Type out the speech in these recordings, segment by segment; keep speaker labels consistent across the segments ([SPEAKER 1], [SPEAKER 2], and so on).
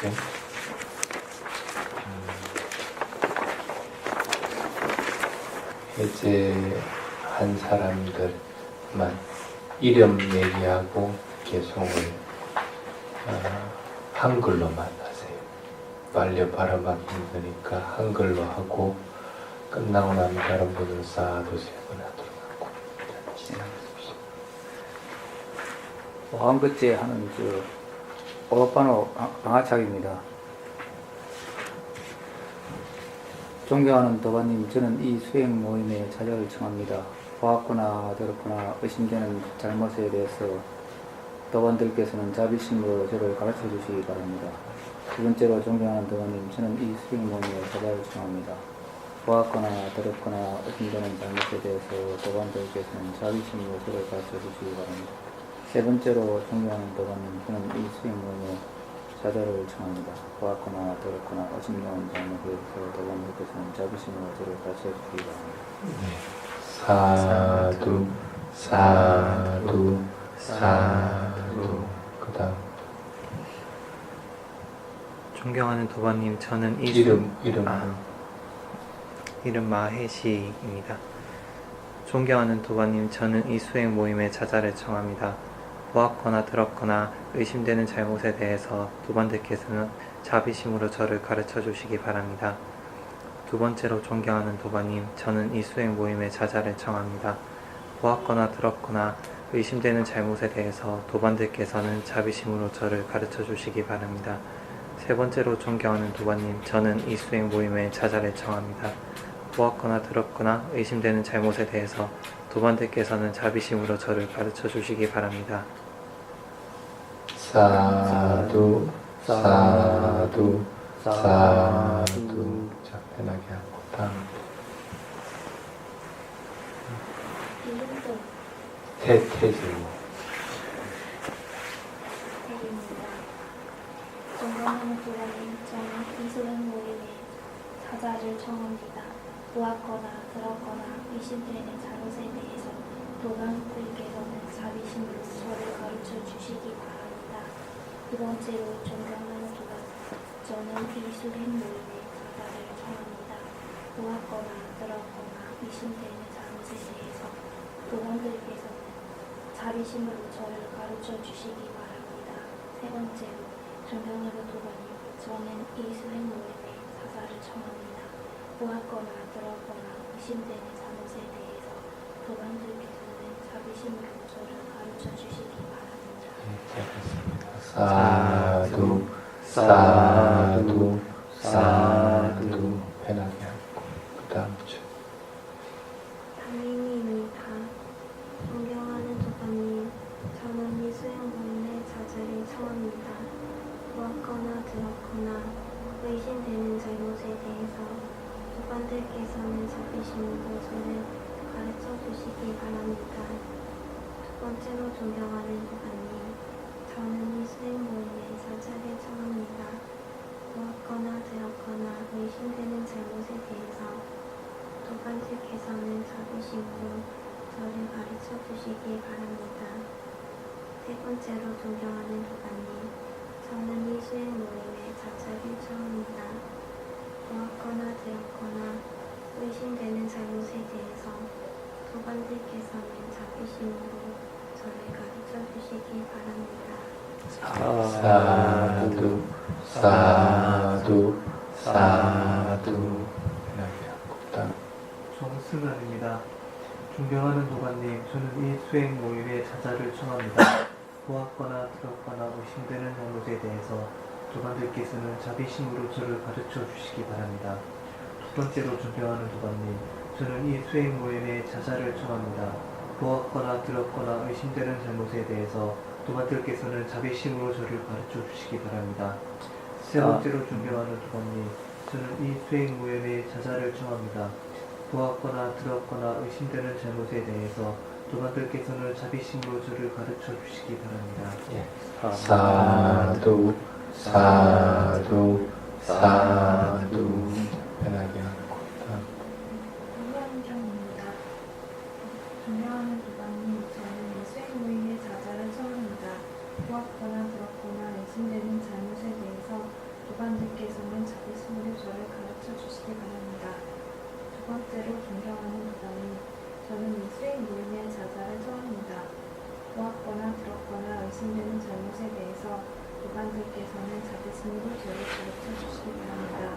[SPEAKER 1] 네. 해제한 사람들만 이름 얘기하고 개송을 한글로만 하세요. 빨리 발음하기 힘드니까 한글로 하고 끝나고 나면 다른 분은 사도 세 번 하도록 하고 진행하십시오.
[SPEAKER 2] 한글째 하는 오빠노 방아착입니다. 존경하는 도반님, 저는 이 수행 모임의 자자를 청합니다. 보았거나 들었거나 의심되는 잘못에 대해서 도반들께서는 자비심으로 저를 가르쳐 주시기 바랍니다. 두 번째로 존경하는 도반님, 저는 이 수행 모임의 자자를 청합니다. 보았거나 들었거나 의심되는 잘못에 대해서 도반들께서는 자비심으로 저를 가르쳐 주시기 바랍니다. 세 번째로 존경하는 도반님, 저는 이 수행 모임의 자자를 청합니다. 보았거나 들었거나 의심되는 잘못에 대해서 도반들께서는 자비심으로 저를 가르쳐 주시기 바랍니다.
[SPEAKER 1] 사두 사두 사두. 그 다음
[SPEAKER 3] 존경하는 도반님, 저는 이름 마해시입니다. 존경하는 도반님, 저는 이 수행 모임의 자자를 청합니다. 보았거나 들었거나 의심되는 잘못에 대해서 도반들께서는 자비심으로 저를 가르쳐 주시기 바랍니다. 두 번째로 존경하는 도반님, 저는 이 수행 모임의 자자를 청합니다. 보았거나 들었거나 의심되는 잘못에 대해서 도반들께서는 자비심으로 저를 가르쳐 주시기 바랍니다. 세 번째로 존경하는 도반님, 저는 이 수행 모임의 자자를 청합니다. 보았거나 들었거나 의심되는 잘못에 대해서 도반들께서는 자비심으로 저를 가르쳐 주시기 바랍니다.
[SPEAKER 1] 사두 사두 사두. 자, 편하게 하고 다음 태질모.
[SPEAKER 4] 존경하는 도반님, 저는 이 수행 모임의 자자를 청합니다. 보았거나 들었거나 의심되는 잘못에 대해서 도반들께서는 자비심으로 저를 가르쳐 주시기 바랍니다. 두 번째로 존경하는 도반님, 저는 이 수행 모임의 자자를 청합니다. 보았거나 들었거나 의심되는 잘못에 대해서 도반들께서는 자비심으로 저를 가르쳐 주시기 바랍니다. 세 번째로 존경하는 도반님, 저는 이 수행 모임의 자자를 청합니다. 보았거나 들었거나 의심되는 잘못에 대해서 도반들께서는 자비심으로 저를 가르쳐 주시기 바랍니다.
[SPEAKER 1] 사두 사두 사두. 편하게 하고 그 다음 주
[SPEAKER 5] 담임입니다. 존경하는 도반님, 저는 이 수행 모임의 자자를 청합니다. 보았거나 들었거나 의심되는 잘못에 대해서 도반들께서는 자비심으로 저를 가르쳐 주시기 바랍니다. 두 번째로 존경하는 도반님, 저는 이 수행 모임의 자자를 청합니다. 보았거나 들었거나 의심되는 잘못에 대해서 도반들께서는 자비심으로 저를 가르쳐 주시기 바랍니다. 세 번째로 존경하는 도반님, 저는 이 수행 모임의 자자를 청합니다. 보았거나 들었거나 의심되는 잘못에 대해서 도반들께서는 자비심으로 저를 가르쳐 주시기 바랍니다.
[SPEAKER 1] 사두 사두 사두. 편하게 하고 그 다음
[SPEAKER 6] 정승환입니다. 존경하는 도반님, 저는 이 수행 모임의 자자를 청합니다. 보았거나 들었거나 의심되는 잘못에 대해서 도반들께서는 자비심으로 저를 가르쳐 주시기 바랍니다. 두 번째로 존경하는 도반님, 저는 이 수행 모임의 자자를 청합니다. 보았거나 들었거나 의심되는 잘못에 대해서 도반들께서는 자비심으로 저를 가르쳐 주시기 바랍니다. 세 번째로 존경하는 도반님, 저는 이 수행 모임의 자자를 청합니다. 보았거나 들었거나 의심되는 잘못에 대해서 도반들께서는 자비심으로 저를 가르쳐 주시기 바랍니다.
[SPEAKER 1] 사두 사두 사두. 편하게 하고 다음
[SPEAKER 7] 홍현경입니다. 존경하는 도반님, 저는 이 수행 모임의 자자를 청합니다. 보았거나 들었거나 의심되는 잘못에 대해서 도반들께서는 자비심으로 저를 가르쳐 주시기 바랍니다.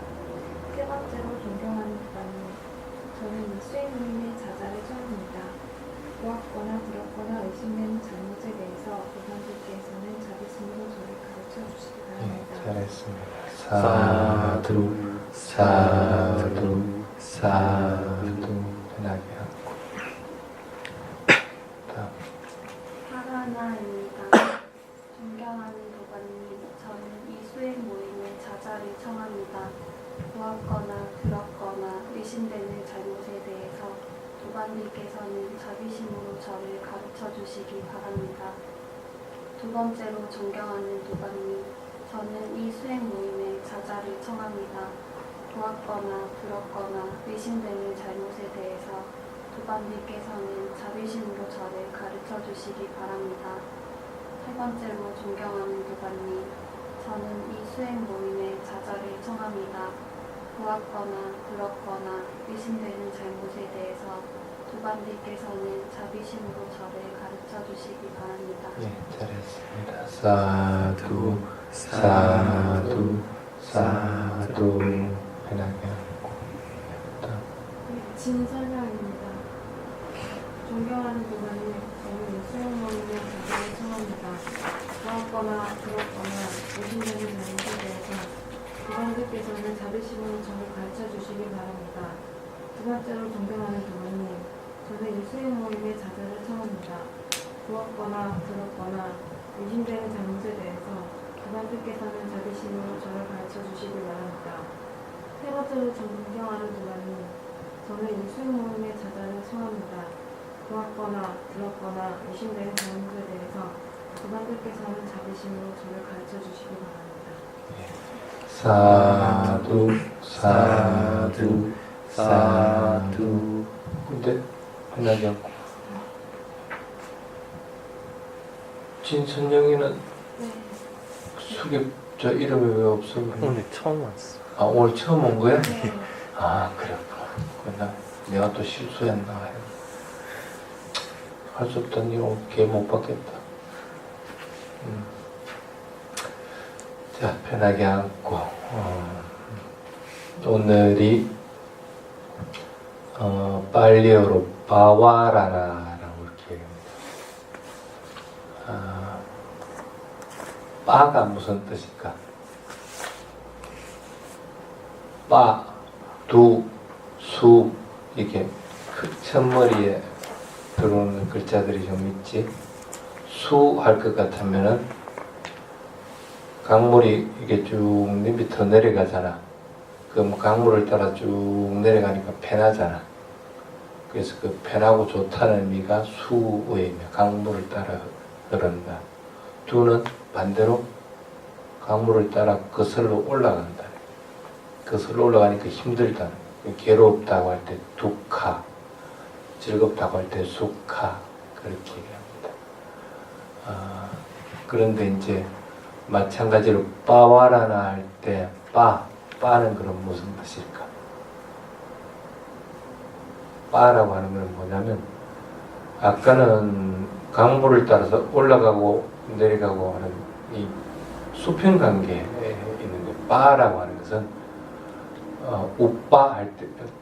[SPEAKER 7] 세 번째로 존경하는 도반님, 저는 이 수행 모임의 자자를 처음입니다. 보았거나 들었거나 의심되는 잘못에 대해서 도반들께서는 자비심으로 저를 가르쳐 주시기 바랍니다.
[SPEAKER 1] 잘했습니다. 사두, 사두, 사두. 편하게 하고. 다음.
[SPEAKER 4] 하나나입니다. 존경하는 도반님, 저는 이 수행 모임의 자자를 청합니다. 보았거나 들었거나 의심되는 잘못에 대해서 도반님께서는 자비심으로 저를 가르쳐 주시기 바랍니다. 두 번째로 존경하는 도반님, 저는 이 수행 모임의 자자를 청합니다. 보았거나 들었거나 의심되는 잘못에 대해서 도반님께서는 자비심으로 저를 가르쳐 주시기 바랍니다. 세 번째로 존경하는 도반님, 저는 이 수행 모임의 자자를 청합니다. 보았거나 들었거나 의심되는 잘못에 대해서 도반님께서는 자비심으로 저를 가르쳐 주시기 바랍니다.
[SPEAKER 1] 잘했습니다. 사두, 사두, 사두. 편하게 하고. 다음.
[SPEAKER 7] 진설명입니다. 존경하는 도반님, 저는 수행 모임의 자자를 청합니다. 보았거나 들었거나 의심되는 잘못에 대해서 도반들께서는 자비심으로 저를 가르쳐 주시기 바랍니다. 두 번째로 존경하는 도반님, 저는 이 수행 모임의 자자를 청합니다. 보았거나 들었거나 의심되는 잘못에 대해서 도반들께서는 자비심으로 저를 가르쳐 주시기 바랍니다. 세 번째로 존경하는 도반님, 저는 이 수행 모임의 자자를 청합니다. 보았거나 들었거나 의심되는 잘못에 대해서 도반들께서는 자비심으로 저를 가르쳐 주시기 바랍니다.
[SPEAKER 1] 사두, 사두, 사두. 근데 편하게 하고. 진선영이는
[SPEAKER 4] 네.
[SPEAKER 1] 수ገብ자 이름이 왜 없어?
[SPEAKER 3] 오늘 처음 왔어.
[SPEAKER 1] 아, 오늘 처음 온 거야?
[SPEAKER 4] 네.
[SPEAKER 1] 아, 그랬구나. 그나 내가 또 실수했나. 할 수 없다는 일 오케이 못 받겠다. 자, 편하게 앉고. 오늘이 빨리어로 바와라나라고 이렇게 얘기합니다. 빠가 무슨 뜻일까? 빠, 두, 수, 이게 그 첫머리에 들어오는 글자들이 좀 있지. 수 할 것 같으면은 강물이 이게 쭉 밑으로 내려가잖아. 그럼 강물을 따라 쭉 내려가니까 편하잖아. 그래서 그 편하고 좋다는 의미가 수의 의미, 강물을 따라 흐른다. 두는 반대로 강물을 따라 거슬러 올라간다. 거슬러 올라가니까 힘들다. 괴롭다고 할 때 두카, 즐겁다고 할 때 수카, 그렇게 얘기합니다. 그런데 이제 마찬가지로 빠와라나 할 때 빠는 그럼 무슨 뜻일까? 빠라고 하는 건 뭐냐면, 아까는 강물을 따라서 올라가고 내려가고 하는 이 수평 관계에 있는 거, 빠라고 하는 것은 우빠 할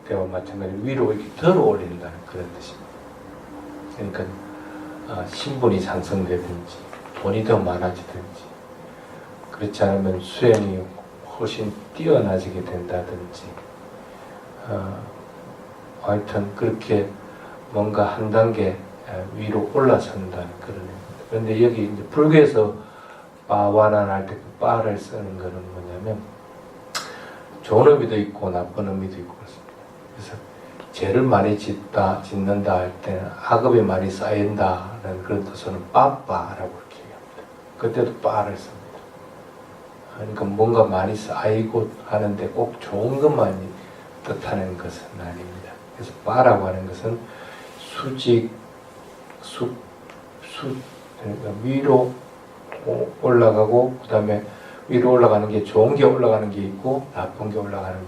[SPEAKER 1] 때와 마찬가지로 위로 이렇게 들어 올린다는 그런 뜻입니다. 그러니까 신분이 상승되든지 돈이 더 많아지든지 그렇지 않으면 수행이 훨씬 뛰어나지게 된다든지 하여튼 그렇게 뭔가 한 단계 위로 올라선다는 그런 의미입니다. 그런데 여기 이제 불교에서 빠와난 할 때 그 빠를 쓰는 거는 뭐냐면 좋은 의미도 있고 나쁜 의미도 있고 그렇습니다. 그래서 죄를 많이 짓는다 할 때는 악업이 많이 쌓인다는 그런 뜻으로는 빠빠라고 이렇게 얘기합니다. 그때도 빠를 씁니다. 그러니까 뭔가 많이 쌓이고 하는데 꼭 좋은 것만 뜻하는 것은 아닙니다. 그래서 빠라고 하는 것은 수직, 그러니까 위로 올라가고 그 다음에 위로 올라가는 게 좋은 게 올라가는 게 있고 나쁜 게 올라가는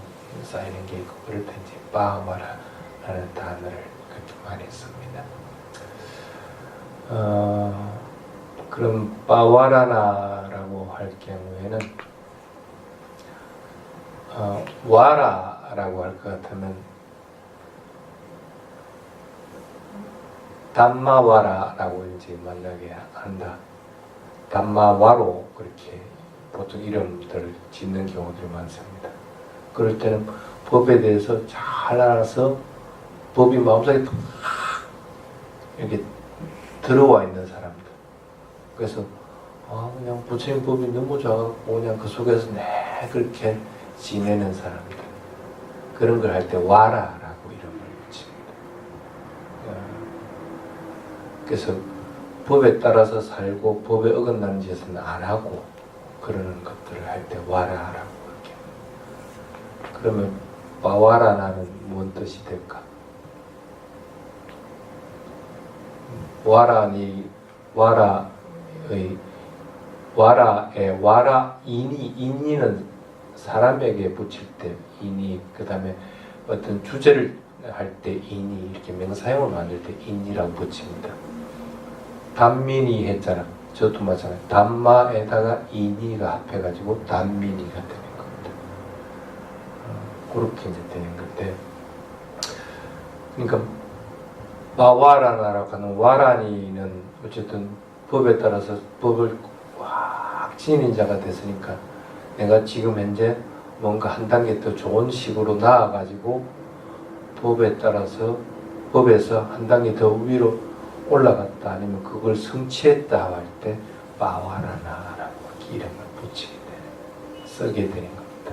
[SPEAKER 1] 쌓이는 게 있고 그럴 때 이제 빠와라라는 단어를 그렇게 많이 씁니다. 그럼 빠와라나라고 할 경우에는 와라라고 할 것 같으면 담마와라라고 이제 만나게 한다. 담마와로 그렇게 보통 이름들을 짓는 경우들이 많습니다. 그럴 때는 법에 대해서 잘 알아서 법이 마음속에 탁 이렇게 들어와 있는 사람들. 그래서 그냥 부처님 법이 너무 좋아갖고 그냥 그 속에서 그렇게 지내는 사람들. 그런 걸 할 때 와라라고 이름을 붙입니다. 그래서 법에 따라서 살고 법에 어긋나는 짓은 안 하고 그러는 것들을 할 때 와라라고 할게요. 그러면 빠와라나는 무슨 뜻이 될까? 와라의 와라 인이는 사람에게 붙일 때 인이, 그 다음에 어떤 주제를 할 때 인이, 이렇게 명사형을 만들 때 인이라고 붙입니다. 단민이 했잖아. 저도 마찬가지. 단마에다가 인이가 합해가지고 단민이가 되는 겁니다. 그렇게 이제 되는 건데, 그러니까 마와라나라고 하는 와라니는 어쨌든 법에 따라서 법을 확 지닌 자가 됐으니까 내가 지금 현재 뭔가 한 단계 더 좋은 식으로 나아가지고 법에 따라서 법에서 한 단계 더 위로 올라갔다 아니면 그걸 성취했다 할 때 마와라나라고 이름을 붙이게 되는, 쓰게 되는 겁니다.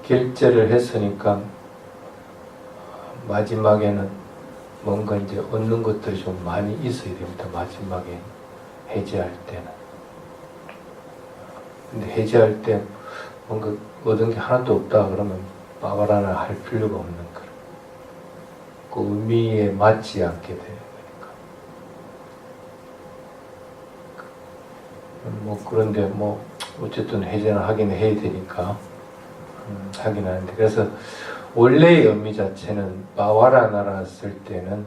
[SPEAKER 1] 결제를 했으니까 마지막에는 뭔가 이제 얻는 것들이 좀 많이 있어야 됩니다. 마지막에 해제할 때는. 근데 해제할 때 뭔가 얻은 게 하나도 없다 그러면 마와라나 할 필요가 없는 거예요. 그 의미에 맞지 않게 되는 거니까. 그런데 어쨌든 해제는 하긴 해야 되니까 하긴 하는데, 그래서 원래의 의미 자체는 마와라나라 쓸 때는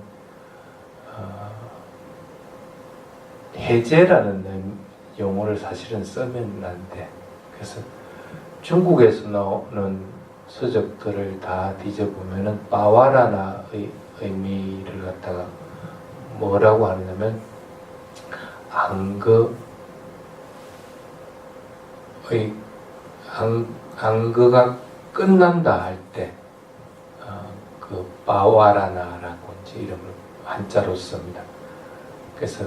[SPEAKER 1] 해제라는 용어를 사실은 쓰면 안 돼. 그래서 중국에서 나오는 서적들을 다 뒤져보면은 마와라나의 의미를 갖다가 뭐라고 하냐면 안거가 끝난다 할 때 그 마와라나라고 이제 이름을 한자로 씁니다. 그래서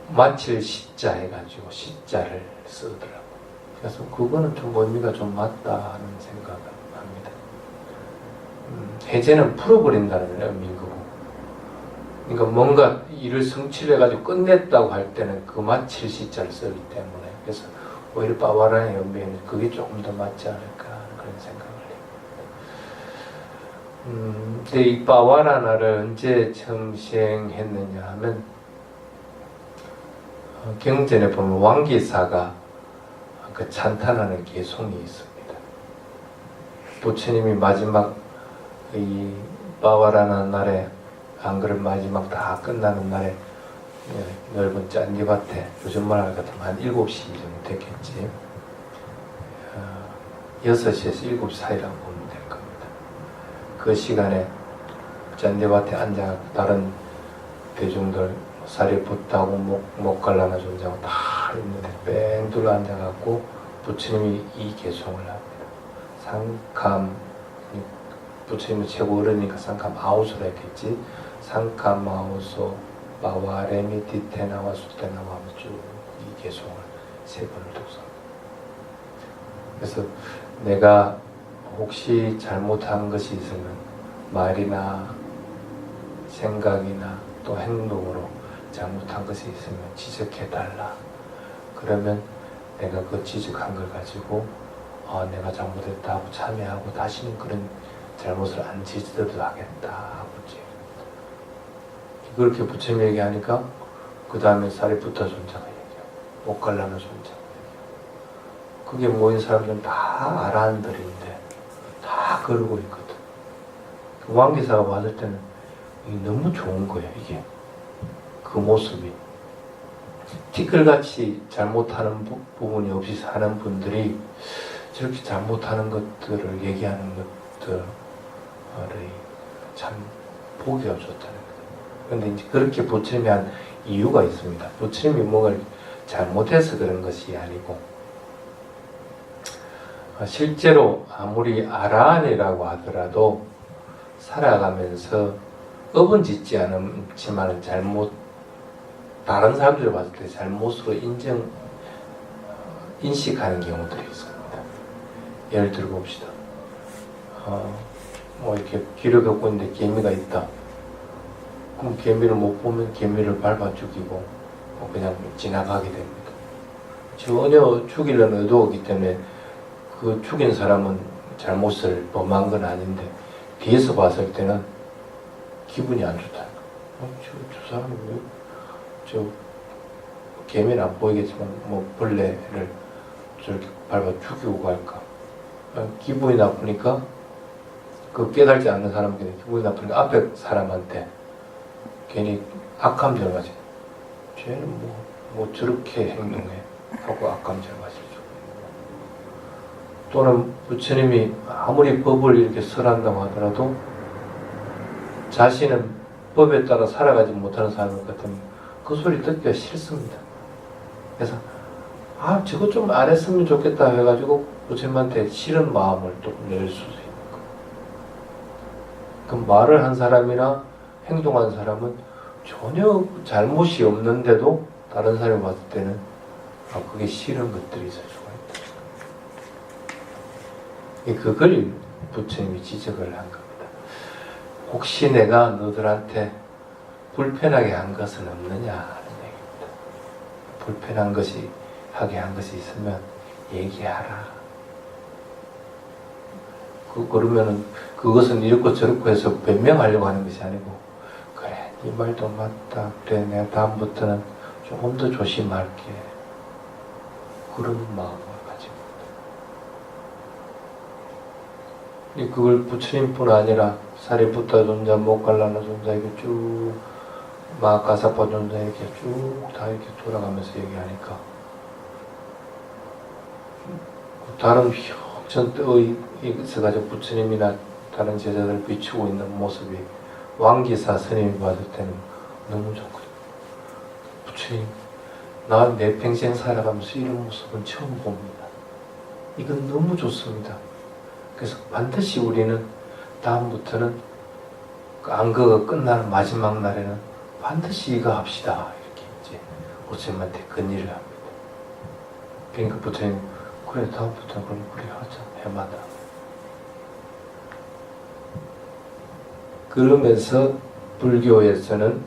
[SPEAKER 1] 마칠 시자 해가지고 시자를 쓰더라고. 그래서 그거는 좀 의미가 좀 맞다는 생각을 합니다. 해제는 풀어버린다는 의미인 거고, 그러니까 뭔가 일을 성취해가지고 끝냈다고 할 때는 그 마칠 시자를 쓰기 때문에, 그래서 오히려 빠와라의 의미에는 그게 조금 더 맞지 않을까 하는 그런 생각을 해요. 근데 이 빠와라나를 언제 처음 시행했느냐 하면 경전에 보면 왕기사가 그 찬탄하는 개송이 있습니다. 부처님이 마지막 이 빠와라나 날에, 안 그런 마지막 다 끝나는 날에 넓은 짠디밭에, 요즘 말 같으면 한 7시 정도 됐겠지. 6시에서 7시 사이라고 보면 될 겁니다. 그 시간에 짠디밭에 앉아 다른 대중들 사리부타하고 목갈라나 존재하고 다 있는데 뺑 둘러 앉아갖고 부처님이 이 개송을 합니다. 상감, 부처님은 최고 어른이니까 상감 아우소라 했겠지. 상감 아우소 마와레미 디테나와 수테나와 하면서 쭉 이 개송을 3번을 독서합니다. 그래서 내가 혹시 잘못한 것이 있으면 말이나 생각이나 또 행동으로 잘못한 것이 있으면 지적해달라. 그러면 내가 그 지적한 걸 가지고 내가 잘못했다고 참여하고 다시는 그런 잘못을 안 짓도록 하겠다 하고 이제 그렇게 부처님 얘기하니까 그 다음에 사리부타 존자가 얘기하고 목갈라나 존자가 얘기하고, 그게 모인 사람들은 다 아라한들인데 다 그러고 있거든. 왕기사가 봤을 때는 이게 너무 좋은 거예요. 이게 그 모습이 티끌같이 잘못하는 부분이 없이 사는 분들이 저렇게 잘못하는 것들을 얘기하는 것들이 참 보기가 좋다는 거예요. 그런데 이제 그렇게 부처님이 한 이유가 있습니다. 부처님이 뭔가를 잘못해서 그런 것이 아니고 실제로 아무리 아라한이라고 하더라도 살아가면서 업은 짓지 않지만 다른 사람들이 봤을 때 잘못으로 인식하는 경우들이 있습니다. 예를 들어 봅시다. 뭐 이렇게 길을 걷고 있는데 개미가 있다. 그럼 개미를 못 보면 개미를 밟아 죽이고 그냥 지나가게 됩니다. 전혀 죽이려는 의도가 없기 때문에 그 죽인 사람은 잘못을 범한 건 아닌데 뒤에서 봤을 때는 기분이 안 좋다. 저 사람이 왜 저 개미는 안 보이겠지만 뭐 벌레를 저렇게 밟아 죽이고 갈까? 기분이 나쁘니까 그 깨달지 않는 사람에게 기분이 나쁘니까 앞에 사람한테 괜히 악감정을 가지. 쟤는 뭐 저렇게 행동해 하고 악감정을 가지죠. 또는 부처님이 아무리 법을 이렇게 설한다고 하더라도 자신은 법에 따라 살아가지 못하는 사람 같으면 그 소리 듣기가 싫습니다. 그래서 저거 좀 안 했으면 좋겠다 해가지고 부처님한테 싫은 마음을 또 낼 수도 있는 거예요. 그 말을 한 사람이나 행동한 사람은 전혀 잘못이 없는데도 다른 사람이 봤을 때는 그게 싫은 것들이 있을 수가 있다. 그걸 부처님이 지적을 한 겁니다. 혹시 내가 너들한테 불편하게 한 것은 없느냐 하는 얘기입니다. 불편한 것이 하게 한 것이 있으면 얘기하라. 그러면은 그것은 이렇고 저렇고 해서 변명하려고 하는 것이 아니고 그래 네 말도 맞다. 그래 내가 다음부터는 조금 더 조심할게. 그런 마음을 가지고 있다. 그걸 부처님뿐 아니라 사리부타 존자, 모갈라나 존자 이렇게 쭉 마가사파 존자 이렇게 쭉 다 이렇게 돌아가면서 얘기하니까 다른 전 떠서 가지고 부처님이나 다른 제자들 비추고 있는 모습이 왕기사 스님이 봤을 때는 너무 좋거든요. 부처님, 나 내 평생 살아가면서 이런 모습은 처음 봅니다. 이건 너무 좋습니다. 그래서 반드시 우리는 다음부터는 안거가 끝나는 마지막 날에는 반드시 이거 합시다. 이렇게 이제 부처님한테 건의를 합니다. 그러니까 부처님, 그래 다음부터는 그럼 그래 하자. 해마다. 그러면서 불교에서는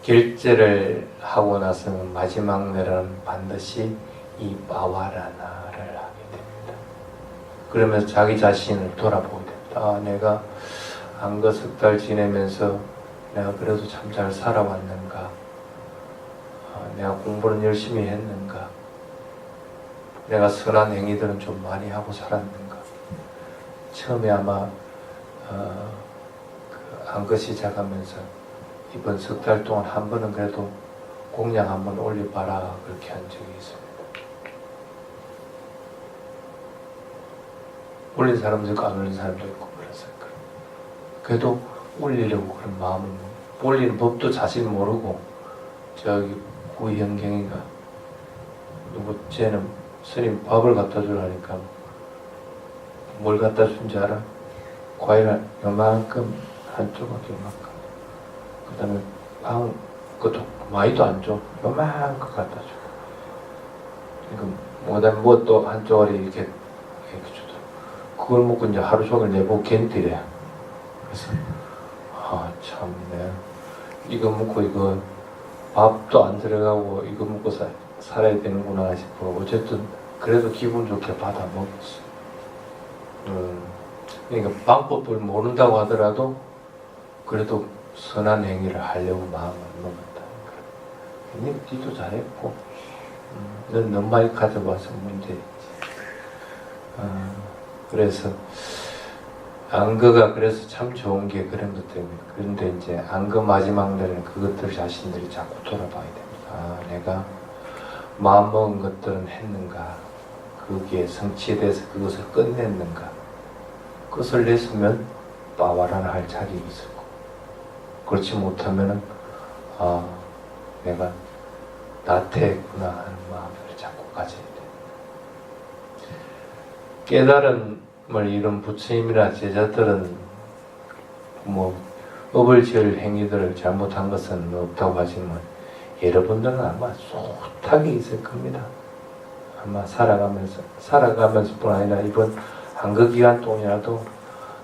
[SPEAKER 1] 결제를 하고 나서는 마지막 날은 반드시 이 바와라나를 하게 됩니다. 그러면서 자기 자신을 돌아보게 됩니다. 내가 안거 석 달 지내면서 내가 그래도 참 잘 살아왔는가? 내가 공부는 열심히 했는가? 내가 선한 행위들은 좀 많이 하고 살았는가? 처음에 아마 그 안거 시작하면서 이번 석 달 동안 한 번은 그래도 공양 한번 올려봐라 그렇게 한 적이 있습니다. 올린 사람도 있고 안 올린 사람도 있고 그래서 그래도 올리려고 그런 마음을 올리는 법도 자신 모르고 저기 구현경이가 누구 쟤는 스님 밥을 갖다 주라니까 뭘 갖다 준지 알아? 과일 요만큼 한 조각 요만큼 그 다음에 빵 그것도 많이도 안 줘. 요만큼 갖다 줘. 그러니까 그다음에 뭐 한 조각이 이렇게 주더라고. 그걸 먹고 이제 하루 종일 내보고 견디래. 그래서 참네 이거 먹고 이거 밥도 안 들어가고 이거 먹고 살아야 되는구나 싶어. 어쨌든 그래도 기분 좋게 받아 먹었어. 그러니까 방법을 모른다고 하더라도 그래도 선한 행위를 하려고 마음을 먹었다는 거야. 니도 잘했고 넌 너무 가져와서 문제였지. 그래서 안거가 그래서 참 좋은 게 그런 것 때문에. 그런데 이제 안거 마지막 날에는 그것들 자신들이 자꾸 돌아봐야 됩니다. 아, 내가 마음먹은 것들은 했는가? 거기에 성취에 대해서 그것을 끝냈는가? 그것을 냈으면 빠와라나 할 자리가 있을 거고, 그렇지 못하면은 아, 내가 나태했구나 하는 마음을 자꾸 가져야 돼. 깨달음을 이룬 부처님이나 제자들은 뭐 업을 지을 행위들을 잘못한 것은 없다고 하지만 여러분들은 아마 숱하게 있을 겁니다. 아마 살아가면서뿐 아니라 이번 한거 기간 동안이라도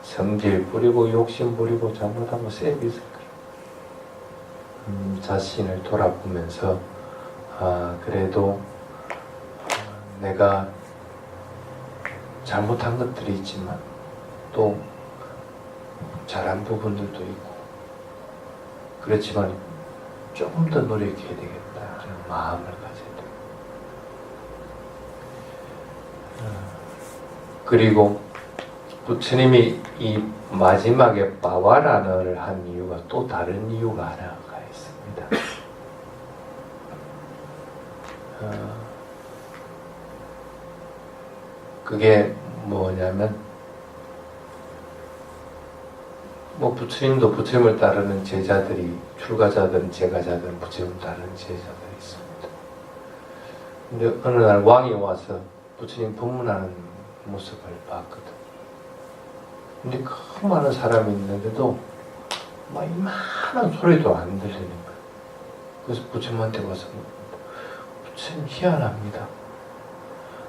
[SPEAKER 1] 성질 부리고 욕심 부리고 잘못한 거 쎄고 있을 거예요. 자신을 돌아보면서 아, 그래도 내가 잘못한 것들이 있지만 또 잘한 부분들도 있고, 그렇지만 조금 더 노력해야 되겠다는 마음을 가져야 돼요. 그리고 부처님이 이 마지막에 빠와라너를 한 이유가 또 다른 이유가 하나가 있습니다. 그게 뭐냐면, 뭐 부처님도 부처님을 따르는 제자들이, 출가자든 제가자든 부처님을 따르는 제자들이 있습니다. 근데 어느 날 왕이 와서 부처님 법문하는 모습을 봤거든. 근데 그 많은 사람이 있는데도 막 이만한 소리도 안 들리는 거야. 그래서 부처님한테 와서 부처님 희한합니다.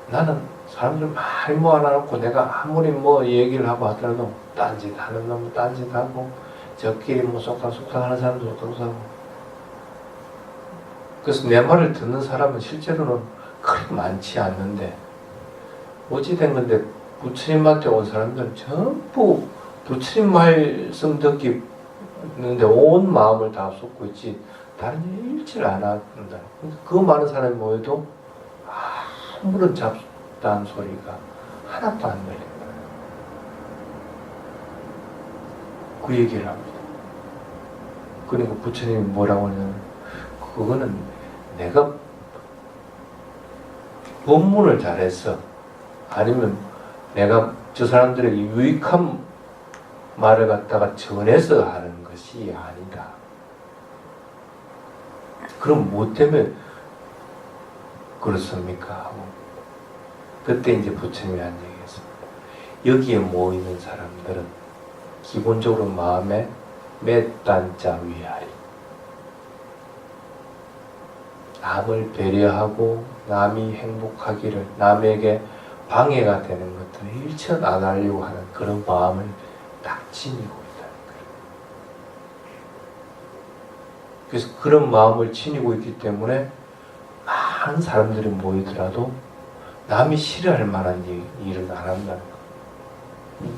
[SPEAKER 1] 나는 사람들 많이 모아놔놓고 내가 아무리 뭐 얘기를 하고 하더라도 딴짓 하는 놈 딴짓하고, 저끼리 뭐 쏙닥쏙닥 하는 사람도 쏙닥쏙닥. 그래서 내 말을 듣는 사람은 실제로는 그렇게 많지 않는데, 어찌된 건데 부처님한테 온 사람들은 전부 부처님 말씀 듣기는데 온 마음을 다 쏟고 있지 다른 일 일치를 안 한다. 그 많은 사람이 모여도 아무런 잡다한 소리가 하나도 안 들린 거예요. 그 얘기를 합니다. 그리고 부처님이 뭐라고 하냐면, 그거는 내가 법문을 잘했어, 아니면 내가 저 사람들에게 유익한 말을 갖다가 전해서 하는 것이 아니다. 그럼 뭐 때문에 그렇습니까? 하고 그때 이제 부처님이 한 얘기였습니다. 여기에 모이는 사람들은 기본적으로 마음에 맷단자 위하리, 남을 배려하고 남이 행복하기를, 남에게 방해가 되는 것들을 일체 안 하려고 하는 그런 마음을 딱 지니고 있다는 거예요. 그래서 그런 마음을 지니고 있기 때문에 많은 사람들이 모이더라도 남이 싫어할 만한 일은 안 한다는 거예요.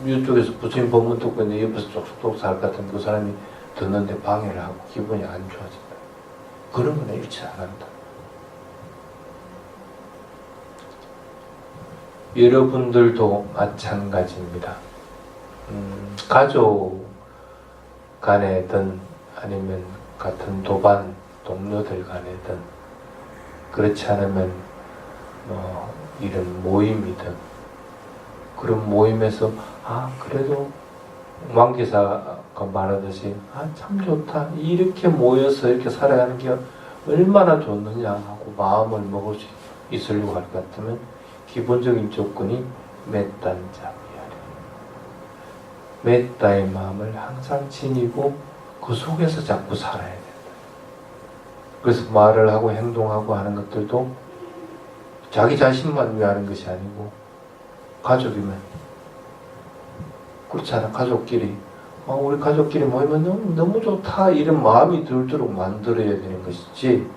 [SPEAKER 1] 이쪽에서 부처님 법문 듣고 있는데 옆에서 쪽쪽쪽 살 것 같은 그 사람이 듣는데 방해를 하고 기분이 안 좋아진다. 그런 건 일체 안 한다. 여러분들도 마찬가지입니다. 가족 간에든 아니면 같은 도반 동료들 간에든, 그렇지 않으면 뭐 이런 모임이든, 그런 모임에서 그래도 왕기사가 말하듯이 참 좋다, 이렇게 모여서 이렇게 살아가는 게 얼마나 좋느냐 하고 마음을 먹을 수 있으려고 할 것 같으면 기본적인 조건이 맷단자 위하리, 맷다의 마음을 항상 지니고 그 속에서 자꾸 살아야 된다. 그래서 말을 하고 행동하고 하는 것들도 자기 자신만 위하는 것이 아니고, 가족이면 그렇잖아. 가족끼리 우리 가족끼리 모이면 너무 좋다 이런 마음이 들도록 만들어야 되는 것이지,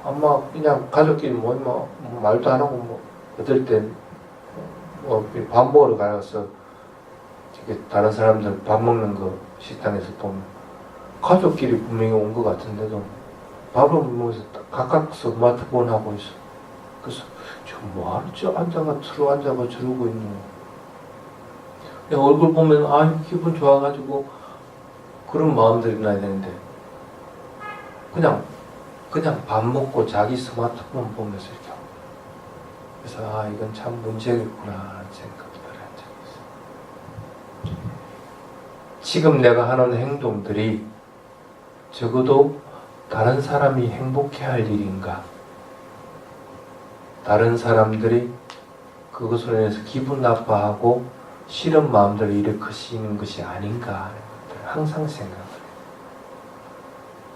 [SPEAKER 1] 아마 그냥 가족끼리 모이면 말도 안 하고 뭐 어떨 땐 밥 먹으러 가서 다른 사람들 밥 먹는 거 식당에서 보면 가족끼리 분명히 온 것 같은데도 밥을 먹으면서 각각 스마트폰 하고 있어. 그래서 저 뭐하러 저 앉아가 들어 앉아가 저러고 있노. 내 얼굴 보면 아 기분 좋아가지고 그런 마음들이 나야 되는데 그냥 밥 먹고 자기 스마트폰 보면서 이렇게 하고. 그래서 아 이건 참 문제겠구나 하는 생각들을 한 적이 있어요. 지금 내가 하는 행동들이 적어도 다른 사람이 행복해할 일인가? 다른 사람들이 그것으로 인해서 기분 나빠하고 싫은 마음들을 일으키시는 것이 아닌가 하는 것들을 항상 생각을 해요.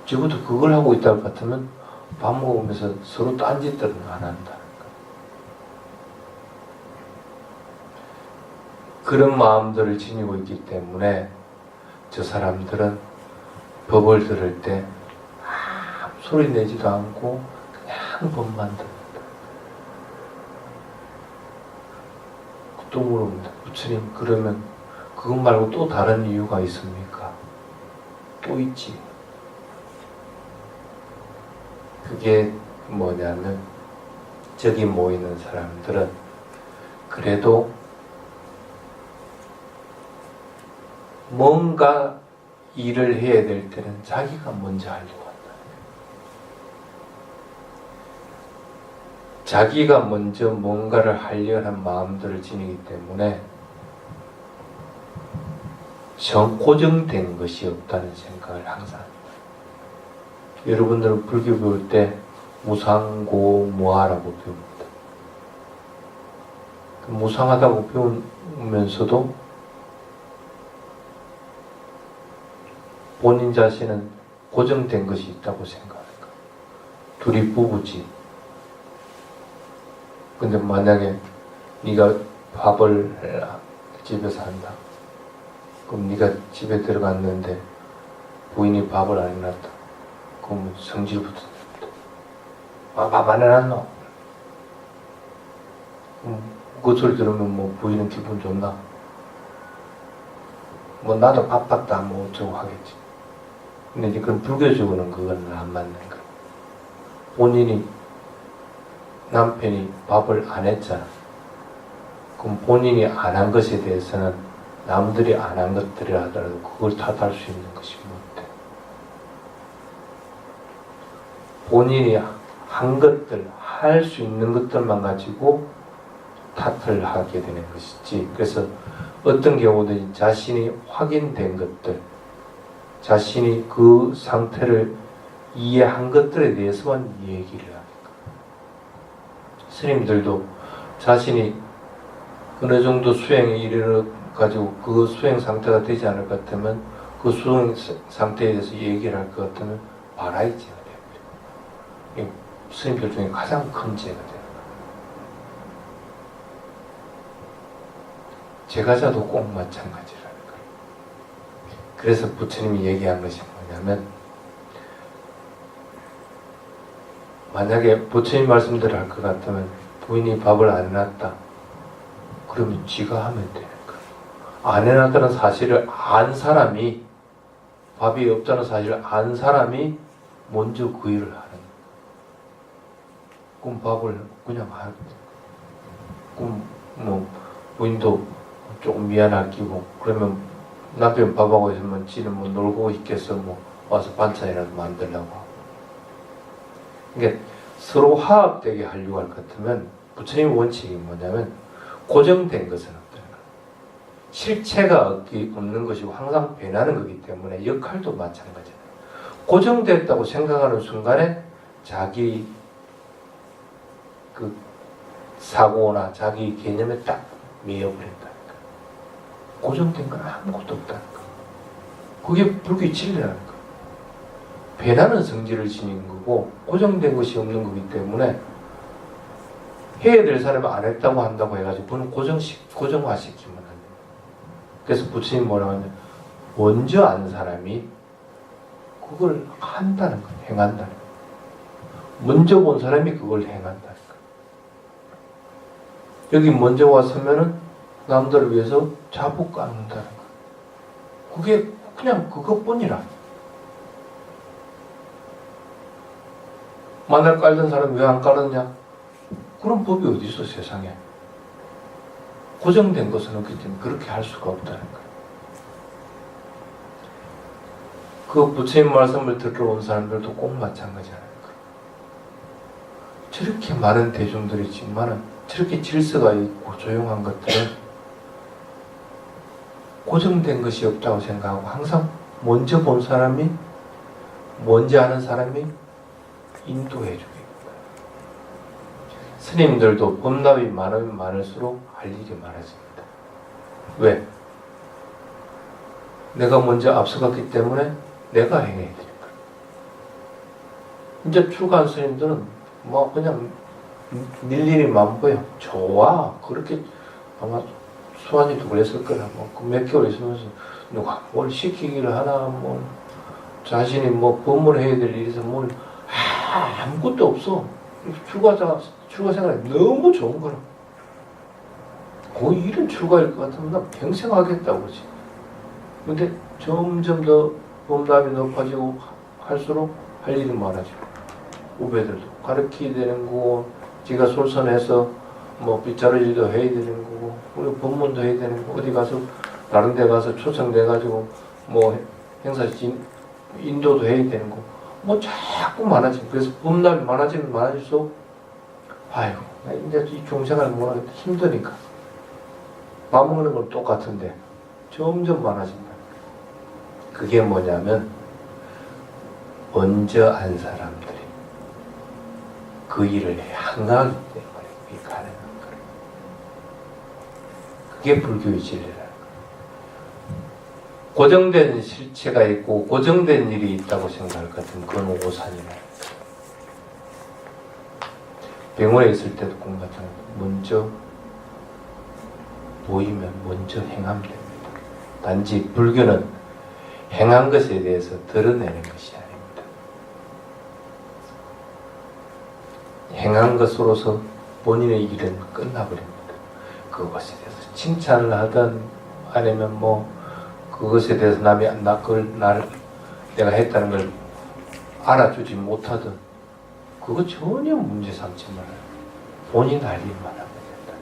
[SPEAKER 1] 적어도 그걸 하고 있다고 같으면 밥 먹으면서 서로 딴짓들은 안 한다는 거. 그런 마음들을 지니고 있기 때문에 저 사람들은 법을 들을 때 아무 소리 내지도 않고 그냥 법만 듣는다. 또 물어봅니다. 부처님 그러면 그것 말고 또 다른 이유가 있습니까? 또 있지. 그게 뭐냐면 저기 모이는 사람들은 그래도 뭔가 일을 해야 될 때는 자기가 먼저 하려고 한다. 자기가 먼저 뭔가를 하려는 마음들을 지니기 때문에 고정된 것이 없다는 생각을 항상 합니다. 여러분들은 불교 배울 때 무상고무하라고 배웁니다. 무상하다고 배우면서도 본인 자신은 고정된 것이 있다고 생각할까? 둘이 부부지. 근데 만약에 네가 밥을 집에서 한다. 그럼 네가 집에 들어갔는데 부인이 밥을 안 해놨다. 그럼 성질부터 밥 안 해놨노? 그 소리 들으면 뭐 부인은 기분 좋나? 뭐 나도 바빴다 뭐 어쩌고 하겠지. 근데 이제 그건 불교적으로는 그건 안 맞는 거야. 본인이 남편이 밥을 안 했잖아. 그럼 본인이 안 한 것에 대해서는 남들이 안 한 것들이라 하더라도 그걸 탓할 수 있는 것이 못돼. 본인이 한 것들, 할 수 있는 것들만 가지고 탓을 하게 되는 것이지. 그래서 어떤 경우든 자신이 확인된 것들, 자신이 그 상태를 이해한 것들에 대해서만 얘기를 합니다. 스님들도 자신이 어느 정도 수행에 이르러 가지고 그 수행 상태가 되지 않을 것 같으면 그 수행 상태에 대해서 얘기를 할 것 같으면 바라이지가 됩니다. 스님들 중에 가장 큰 죄가 됩니다. 제가자도 꼭 마찬가지라는 거예요. 그래서 부처님이 얘기한 것이 뭐냐면 만약에 부처님 말씀대로 할 것 같으면 부인이 밥을 안 해놨다. 그러면 지가 하면 되는 거예요. 안 해놨다는 사실을 안 사람이 밥이 없다는 사실을 안 사람이 먼저 그 일을 하는 거예요. 그럼 밥을 그냥 하는 거예요. 그럼 뭐 부인도 조금 미안할 끼고 그러면 남편 밥하고 있으면 지는 뭐 놀고 있겠어 뭐 와서 반찬이라도 만들려고 하고. 그러니까 서로 화합되게 하려고 할 것 같으면 부처님의 원칙이 뭐냐면 고정된 것은 없다는 거예요. 실체가 없는 것이고 항상 변하는 거기 때문에 역할도 마찬가지예요. 고정됐다고 생각하는 순간에 자기 그 사고나 자기 개념에 딱 매여버린다는 거예요. 고정된 건 아무것도 없다는 거예요. 그게 불교의 진리라는 거예요. 변하는 성질을 지닌 거고 고정된 것이 없는 거기 때문에 해야 될 사람이 안 했다고 한다고 해가지고 그건 고정화시키면 안 돼요. 그래서 부처님 뭐라고 하냐 먼저 안 사람이 그걸 한다는 거예요. 행한다는 거예요. 먼저 본 사람이 그걸 행한다는 거예요. 여기 먼저 왔으면은 남들을 위해서 자복 깎는다는 거예요. 그게 그냥 그것뿐이라. 마늘 깔던 사람이 왜 안 깔았냐? 그런 법이 어디 있어 세상에. 고정된 것은 없기 때문에 그렇게 할 수가 없다는 거예요. 그 부처님 말씀을 듣러 온 사람들도 꼭 마찬가지라는 거예요. 저렇게 많은 대중들이 있지만은 저렇게 질서가 있고 조용한 것들은 고정된 것이 없다고 생각하고 항상 먼저 본 사람이, 먼저 하는 사람이 인도해 주게. 스님들도 법납이 많으면 많을수록 할 일이 많아집니다. 왜? 내가 먼저 앞서갔기 때문에 내가 행해야 되니까. 이제 출가한 스님들은 뭐 그냥 일일이 만보여. 좋아. 그렇게 아마 수환이도 그랬을 거라. 몇 개월 있으면서 누가 뭘 시키기를 하나, 뭐 자신이 뭐 법문해야 될 일이 있으면 뭘 아무것도 없어. 출가 생활이 너무 좋은 거라. 거의 이런 출가일 것 같으면 나 평생 하겠다고 그러지. 근데 점점 더 법납이 높아지고 할수록 할 일이 많아지고, 후배들도 가르치게 되는 거고, 지가 솔선해서 뭐 빗자루질도 해야 되는 거고, 우리 법문도 해야 되는 거고, 어디 가서 다른 데 가서 초청돼가지고 뭐 행사 인도도 해야 되는 거고, 뭐 자꾸 많아지고. 그래서 법납이 많아지면 많아질수록 아이고, 나 이제 이 중생활 못하겠다. 힘드니까. 밥 먹는 건 똑같은데 점점 많아진다. 그게 뭐냐면 먼저 한 사람들이 그 일을 향하기 때문에 그게 가능한 거예요. 그게 불교의 진리라는 거예요. 고정된 실체가 있고 고정된 일이 있다고 생각할 것 같으면 그건 오산이라. 병원에 있을 때도 공부하잖아요. 먼저 보이면 먼저 행하면 됩니다. 단지 불교는 행한 것에 대해서 드러내는 것이 아닙니다. 행한 것으로서 본인의 일은 끝나버립니다. 그것에 대해서 칭찬을 하든 아니면 뭐 그것에 대해서 남이 내가 했다는 걸 알아주지 못하든 그거 전혀 문제 삼지 말아요. 본인 할 일만 하면 된다.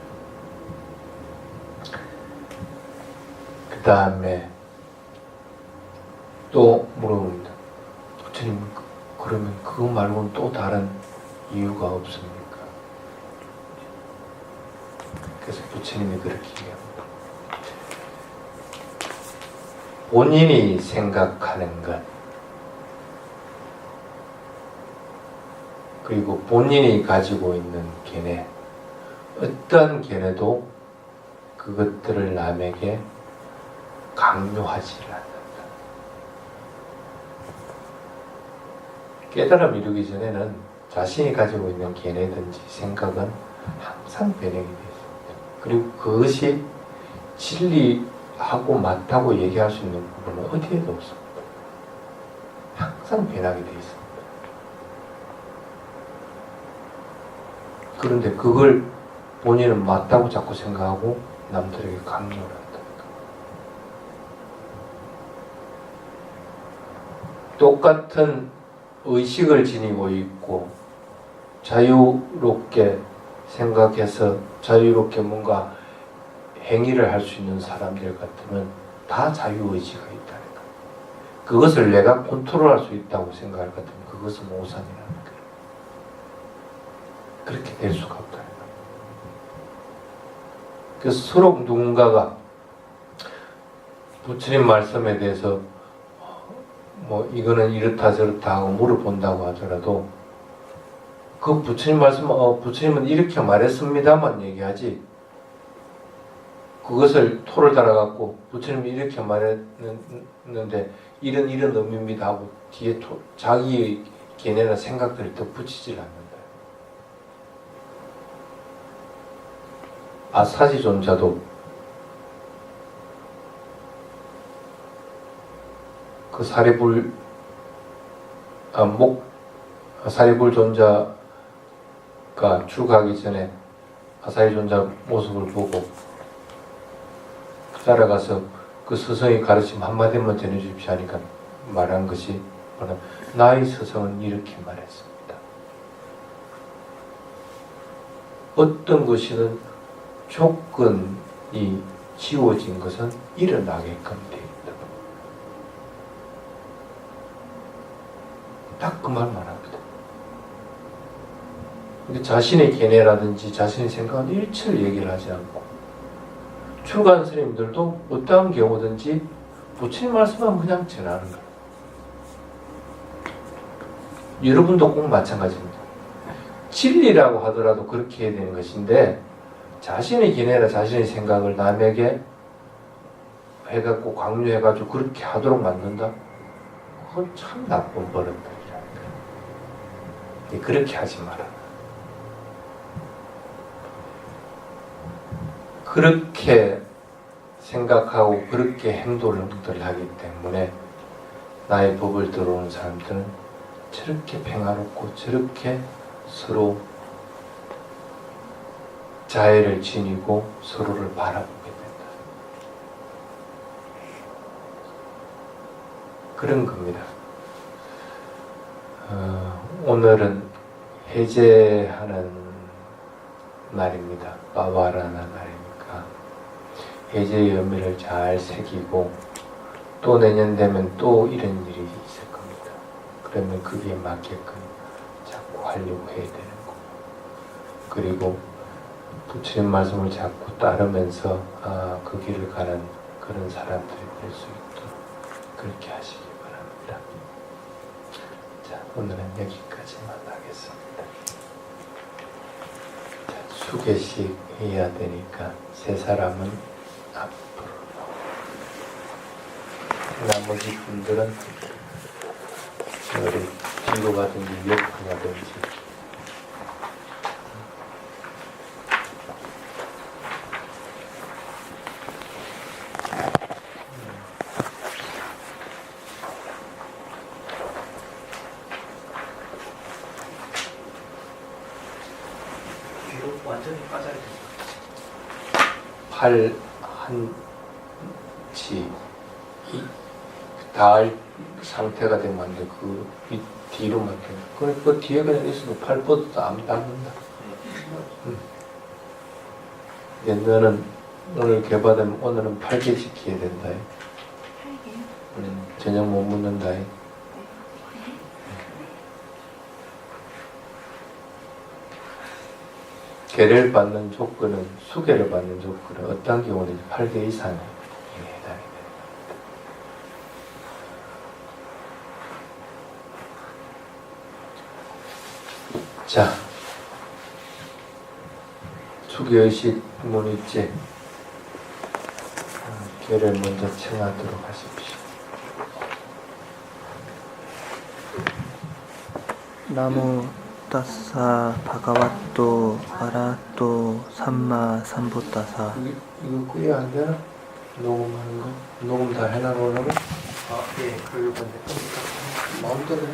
[SPEAKER 1] 그 다음에 또 물어봅니다. 부처님, 그러면 그거 말고는 또 다른 이유가 없습니까? 그래서 부처님이 그렇게 얘기합니다. 본인이 생각하는 것, 그리고 본인이 가지고 있는 견해, 어떠한 견해도 그것들을 남에게 강요하지 않는다. 깨달음 이루기 전에는 자신이 가지고 있는 견해든지 생각은 항상 변형이 되어 있습니다. 그리고 그것이 진리하고 맞다고 얘기할 수 있는 부분은 어디에도 없습니다. 항상 변하게 되어 있습니다. 그런데 그걸 본인은 맞다고 자꾸 생각하고 남들에게 강요를 한다니까. 똑같은 의식을 지니고 있고 자유롭게 생각해서 자유롭게 뭔가 행위를 할 수 있는 사람들 같으면 다 자유의지가 있다니까. 그것을 내가 컨트롤할 수 있다고 생각할 것 같으면 그것은 오산이라는 거예요. 그렇게 될 수가 없다는 거예요. 그래서 서로 누군가가 부처님 말씀에 대해서 뭐 이거는 이렇다 저렇다 하고 물어본다고 하더라도 그 부처님 말씀, 부처님은 이렇게 말했습니다만 얘기하지, 그것을 토를 달아갖고 부처님이 이렇게 말했는데 이런 의미입니다 하고 뒤에 자기의 견해나 생각들을 더 붙이질 않는다. 아사지존자도 그 사리불 존자가 출가하기 전에 아사리 존자 모습을 보고 따라가서 그 스승이 가르침 한마디만 전해주십시오 하니까 말한 것이 나의 스승은 이렇게 말했습니다. 어떤 것이든 조건 이 지워진 것은 일어나게끔 되어 있다. 딱 그 말만 합니다. 근데 자신의 견해라든지 자신의 생각은 일체를 얘기를 하지 않고 출가한 스님들도 어떠한 경우든지 부처님 말씀만 그냥 전하는 거예요. 여러분도 꼭 마찬가지입니다. 진리라고 하더라도 그렇게 해야 되는 것인데 자신의 견해나 자신의 생각을 남에게 해갖고 강요해가지고 그렇게 하도록 만든다? 그건 참 나쁜 버릇들이라는 거예요. 그렇게 하지 마라. 그렇게 생각하고 그렇게 행동을 하기 때문에 나의 법을 들어오는 사람들은 저렇게 평화롭고 저렇게 서로 자애를 지니고 서로를 바라보게 된다. 그런 겁니다. 오늘은 해제하는 날입니다. 빠바라나 날이니까 해제의 의미를 잘 새기고 또 내년 되면 또 이런 일이 있을 겁니다. 그러면 그게 맞게끔 자꾸 하려고 해야 되는 거고 그리고 부처님 말씀을 자꾸 따르면서 그 길을 가는 그런 사람들이 될 수 있도록 그렇게 하시기 바랍니다. 자, 오늘은 여기까지만 하겠습니다. 자, 수계식 해야 되니까 세 사람은 앞으로 나머지 분들은 우리 뒤로 가든지 옆으로 가든지
[SPEAKER 6] 뒤로 완전히 빠져야 됩니다.
[SPEAKER 1] 팔 한치 닿을 상태가 되면 안 돼. 그 뒤로만 돼. 그 뒤에 그냥 있어도 팔 뻗어도 안 닿는다. 너는 오늘 개받으면 오늘은 8개 지켜야 된다.
[SPEAKER 7] 8개요?
[SPEAKER 1] 저녁 못 묻는다. 계를 받는 조건은 수계를 받는 조건은 어떤 경우는 8개 이상에 해당이 됩니다. 자, 수계의식 문의제 계를 먼저 청하도록 하십시오.
[SPEAKER 3] 나무 따사 바가와또 아라또 삼마 삼보따사.
[SPEAKER 1] 이거 끄야 안 되나? 녹음하는 거? 녹음 다 해놔놓으라고?
[SPEAKER 6] 예, 그리고
[SPEAKER 1] 마음대로 해.